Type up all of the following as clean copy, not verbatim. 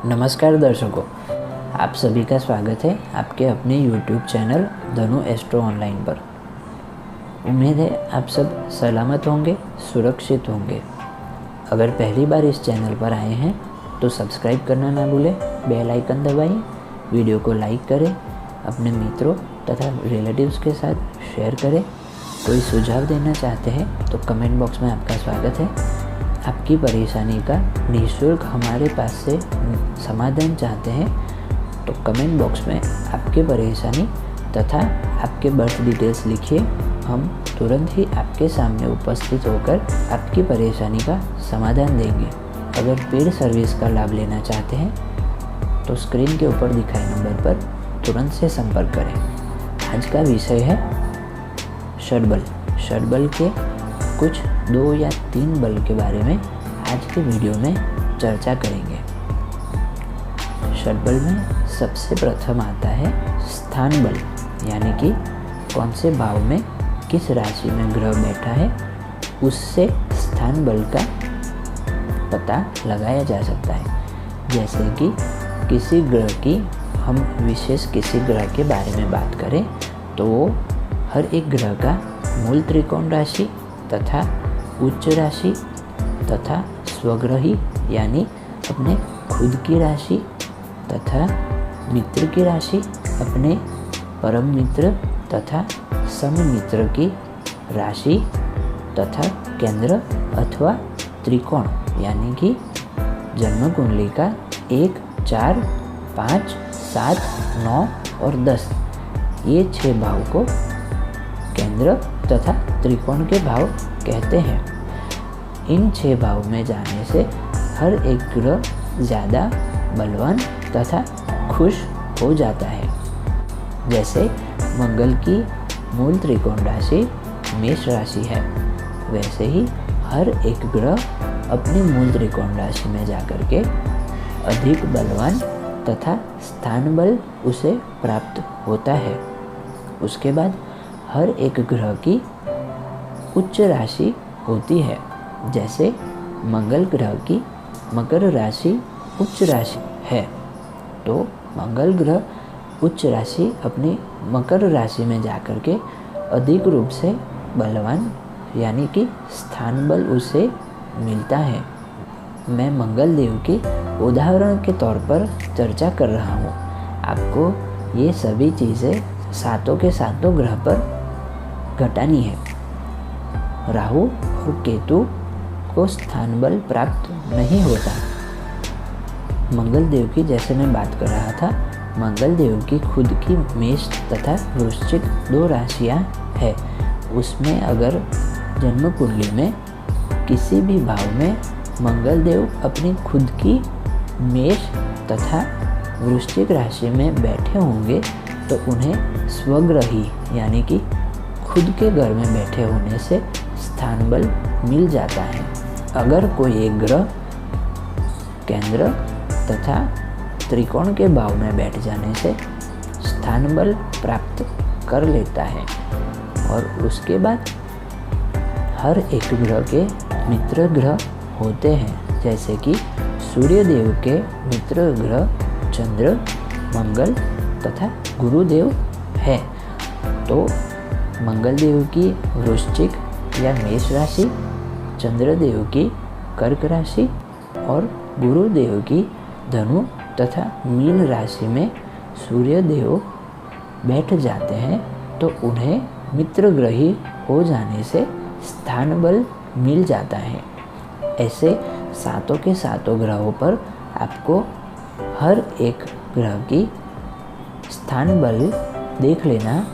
नमस्कार दर्शकों, आप सभी का स्वागत है आपके अपने YouTube चैनल धनु एस्ट्रो ऑनलाइन पर। उम्मीद है आप सब सलामत होंगे, सुरक्षित होंगे। अगर पहली बार इस चैनल पर आए हैं तो सब्सक्राइब करना ना भूलें, बेल आइकन दबाइए, वीडियो को लाइक करें, अपने मित्रों तथा रिलेटिव्स के साथ शेयर करें। कोई सुझाव देना चाहते हैं तो कमेंट बॉक्स में आपका स्वागत है। आपकी परेशानी का निःशुल्क हमारे पास से समाधान चाहते हैं तो कमेंट बॉक्स में आपकी परेशानी तथा आपके बर्थ डिटेल्स लिखिए। हम तुरंत ही आपके सामने उपस्थित होकर आपकी परेशानी का समाधान देंगे। अगर पेड सर्विस का लाभ लेना चाहते हैं तो स्क्रीन के ऊपर दिखाए नंबर पर तुरंत से संपर्क करें। आज का विषय है षडबल के कुछ 2 या 3 बल के बारे में आज के वीडियो में चर्चा करेंगे। षडबल में सबसे प्रथम आता है स्थान बल, यानी कि कौन से भाव में किस राशि में ग्रह बैठा है, उससे स्थान बल का पता लगाया जा सकता है। जैसे कि किसी ग्रह की हम विशेष किसी ग्रह के बारे में बात करें तो वो हर एक ग्रह का मूल त्रिकोण राशि तथा उच्च राशि तथा स्वग्रही यानी अपने खुद की राशि तथा मित्र की राशि, अपने परम मित्र तथा सम मित्र की राशि तथा केंद्र अथवा त्रिकोण यानी कि जन्म कुंडली का 1, 4, 5, 7, 9 और 10 ये 6 भाव को केंद्र तथा त्रिकोण के भाव कहते हैं। इन 6 भाव में जाने से हर एक ग्रह ज़्यादा बलवान तथा खुश हो जाता है। जैसे मंगल की मूल त्रिकोण राशि मेष राशि है, वैसे ही हर एक ग्रह अपनी मूल त्रिकोण राशि में जाकर के अधिक बलवान तथा स्थान बल उसे प्राप्त होता है। उसके बाद हर एक ग्रह की उच्च राशि होती है। जैसे मंगल ग्रह की मकर राशि उच्च राशि है, तो मंगल ग्रह उच्च राशि अपनी मकर राशि में जाकर के अधिक रूप से बलवान यानी कि स्थान बल उसे मिलता है। मैं मंगल देव की उदाहरण के तौर पर चर्चा कर रहा हूँ। आपको ये सभी चीज़ें सातों के सातों ग्रह पर घटानी है। राहु और केतु को स्थान बल प्राप्त नहीं होता। मंगल देव की जैसे मैं बात कर रहा था, मंगल देव की खुद की मेष तथा वृश्चिक 2 राशियाँ है। उसमें अगर जन्म कुंडली में किसी भी भाव में मंगल देव अपनी खुद की मेष तथा वृश्चिक राशि में बैठे होंगे तो उन्हें स्वग्रही यानी कि खुद के घर में बैठे होने से स्थान बल मिल जाता है। अगर कोई एक ग्रह केंद्र तथा त्रिकोण के भाव में बैठ जाने से स्थान बल प्राप्त कर लेता है और उसके बाद हर एक ग्रह के मित्र ग्रह होते हैं। जैसे कि सूर्य देव के मित्र ग्रह चंद्र, मंगल तथा गुरुदेव है। तो मंगल देव की वृश्चिक या मेष राशि, चंद्रदेव की कर्क राशि और गुरुदेव की धनु तथा मीन राशि में सूर्य देव बैठ जाते हैं तो उन्हें मित्र ग्रही हो जाने से स्थान बल मिल जाता है। ऐसे सातों के सातों ग्रहों पर आपको हर एक ग्रह की स्थान बल देख लेना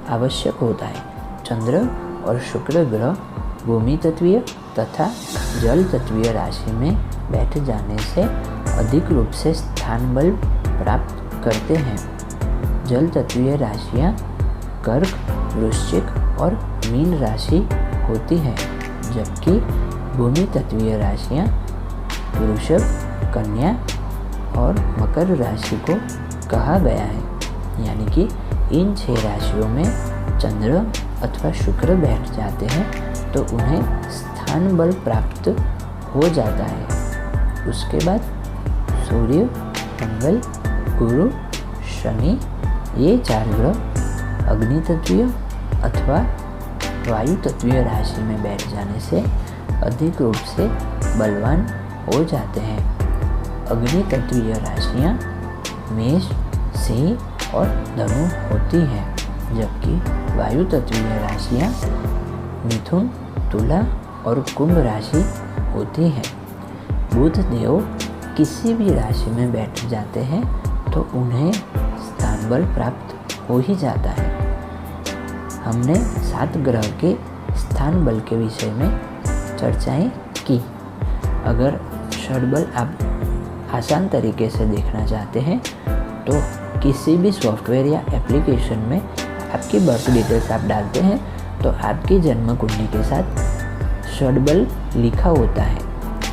आवश्यक होता है। चंद्र और शुक्र ग्रह भूमि तत्वीय तथा जल तत्वीय राशि में बैठ जाने से अधिक रूप से स्थान बल प्राप्त करते हैं। जल तत्वीय राशियाँ कर्क, वृश्चिक और मीन राशि होती हैं, जबकि भूमि तत्वीय राशियाँ वृषभ, कन्या और मकर राशि को कहा गया है। यानी कि इन 6 राशियों में चंद्र अथवा शुक्र बैठ जाते हैं तो उन्हें स्थान बल प्राप्त हो जाता है। उसके बाद सूर्य मंगल, गुरु, शनि, ये 4 ग्रह अग्नि तत्वीय अथवा वायु तत्वीय राशि में बैठ जाने से अधिक रूप से बलवान हो जाते हैं। अग्नि तत्वीय राशियाँ मेष, सिंह और धनु होती हैं, जबकि वायु तत्वीय राशियाँ मिथुन, तुला और कुंभ राशि होती हैं। बुध देव किसी भी राशि में बैठ जाते हैं तो उन्हें स्थान बल प्राप्त हो ही जाता है। हमने 7 ग्रह के स्थान बल के विषय में चर्चाएं की। अगर षडबल आप आसान तरीके से देखना चाहते हैं तो किसी भी सॉफ्टवेयर या एप्लीकेशन में आपकी बर्थ डिटेल्स आप डालते हैं तो आपकी जन्म कुंडली के साथ षडबल लिखा होता है।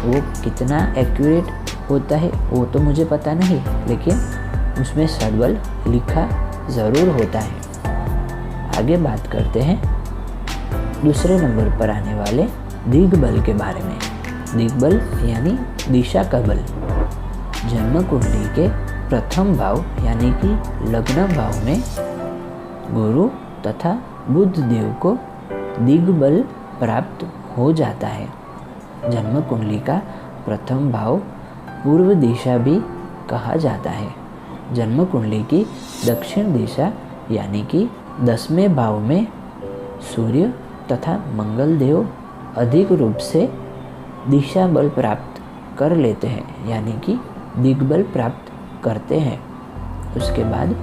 वो कितना एक्यूरेट होता है वो तो मुझे पता नहीं, लेकिन उसमें षडबल लिखा ज़रूर होता है। आगे बात करते हैं दूसरे नंबर पर आने वाले दिग्बल के बारे में। दिग्बल यानी दिशा का बल। जन्म कुंडली के प्रथम भाव यानी कि लग्न भाव में गुरु तथा बुध देव को दिग्बल प्राप्त हो जाता है। जन्म कुंडली का प्रथम भाव पूर्व दिशा भी कहा जाता है। जन्म कुंडली की दक्षिण दिशा यानी कि 10वें भाव में सूर्य तथा मंगल देव अधिक रूप से दिशा बल प्राप्त कर लेते हैं, यानी कि दिग्बल प्राप्त करते हैं। उसके बाद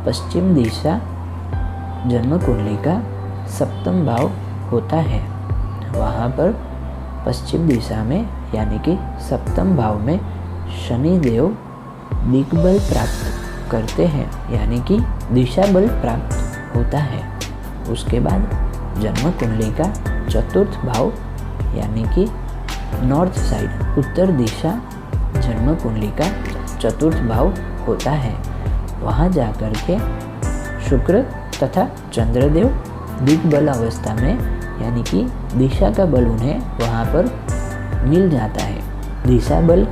पश्चिम दिशा जन्म कुंडली का 7वां भाव होता है। वहाँ पर पश्चिम दिशा में यानी कि 7वें भाव में शनि देव दिग्बल प्राप्त करते हैं, यानी कि दिशा बल प्राप्त होता है। उसके बाद जन्म कुंडली का 4था भाव यानी कि नॉर्थ साइड उत्तर दिशा जन्म कुंडली का 4था भाव होता है। वहाँ जाकर के शुक्र तथा चंद्रदेव दिग्बल अवस्था में यानी कि दिशा का बल उन्हें वहाँ पर मिल जाता है। दिशा बल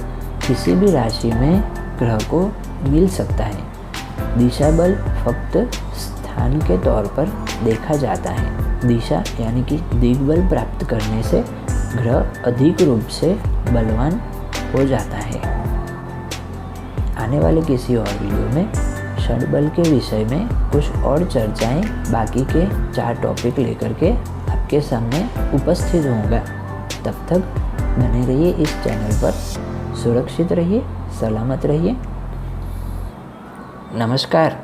किसी भी राशि में ग्रह को मिल सकता है। दिशा बल फक्त स्थान के तौर पर देखा जाता है। दिशा यानी कि दिग्बल प्राप्त करने से ग्रह अधिक रूप से बलवान हो जाता है। आने वाले किसी और वीडियो में षडबल के विषय में कुछ और चर्चाएं बाकी के 4 टॉपिक लेकर के आपके सामने उपस्थित होऊंगा। तब तक बने रहिए इस चैनल पर, सुरक्षित रहिए, सलामत रहिए। नमस्कार।